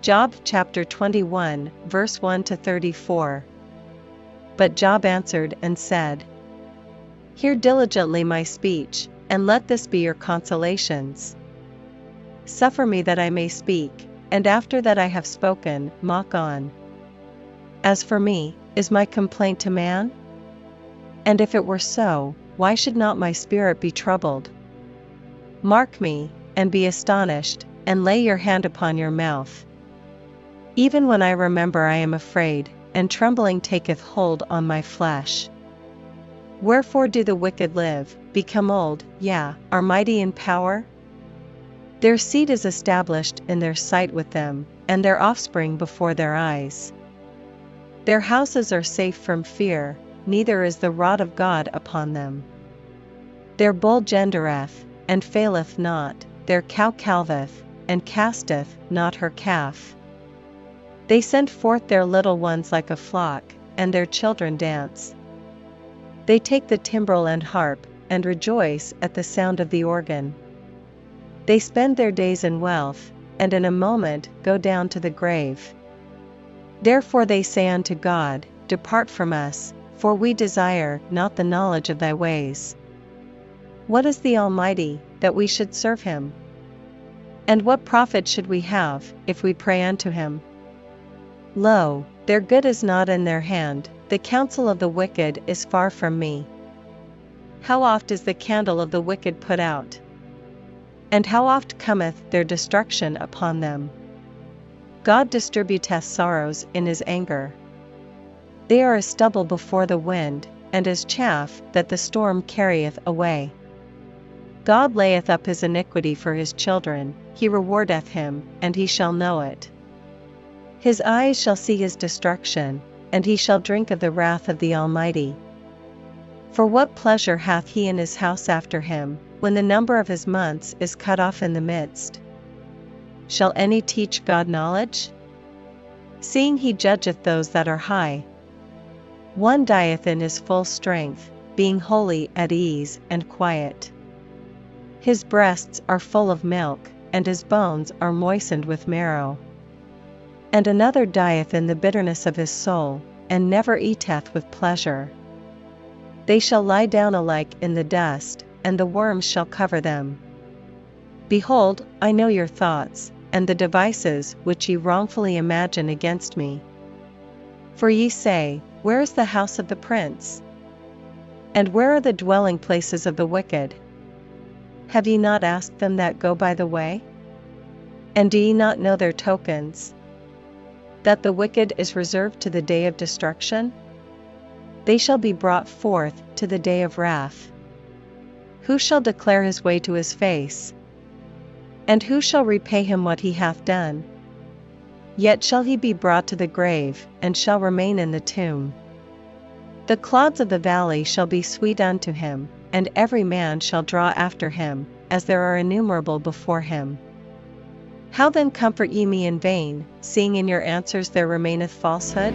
Job chapter 21, verse 1-34. But Job answered and said, Hear diligently my speech, and let this be your consolations. Suffer me that I may speak, and after that I have spoken, mock on. As for me, is my complaint to man? And if it were so, why should not my spirit be troubled? Mark me, and be astonished, and lay your hand upon your mouth. Even when I remember I am afraid, and trembling taketh hold on my flesh. Wherefore do the wicked live, become old, yea, are mighty in power? Their seed is established in their sight with them, and their offspring before their eyes. Their houses are safe from fear, neither is the rod of God upon them. Their bull gendereth, and faileth not, their cow calveth, and casteth not her calf. They send forth their little ones like a flock, and their children dance. They take the timbrel and harp, and rejoice at the sound of the organ. They spend their days in wealth, and in a moment go down to the grave. Therefore they say unto God, Depart from us, for we desire not the knowledge of thy ways. What is the Almighty, that we should serve him? And what profit should we have, if we pray unto him? Lo, their good is not in their hand, the counsel of the wicked is far from me. How oft is the candle of the wicked put out? And how oft cometh their destruction upon them? God distributeth sorrows in his anger. They are as stubble before the wind, and as chaff that the storm carrieth away. God layeth up his iniquity for his children, he rewardeth him, and he shall know it. His eyes shall see his destruction, and he shall drink of the wrath of the Almighty. For what pleasure hath he in his house after him, when the number of his months is cut off in the midst? Shall any teach God knowledge? Seeing he judgeth those that are high. One dieth in his full strength, being wholly at ease and quiet. His breasts are full of milk, and his bones are moistened with marrow. And another dieth in the bitterness of his soul, and never eateth with pleasure. They shall lie down alike in the dust, and the worms shall cover them. Behold, I know your thoughts, and the devices which ye wrongfully imagine against me. For ye say, Where is the house of the prince? And where are the dwelling places of the wicked? Have ye not asked them that go by the way? And do ye not know their tokens? That the wicked is reserved to the day of destruction? They shall be brought forth to the day of wrath. Who shall declare his way to his face? And who shall repay him what he hath done? Yet shall he be brought to the grave, and shall remain in the tomb. The clods of the valley shall be sweet unto him, and every man shall draw after him, as there are innumerable before him. How then comfort ye me in vain, seeing in your answers there remaineth falsehood?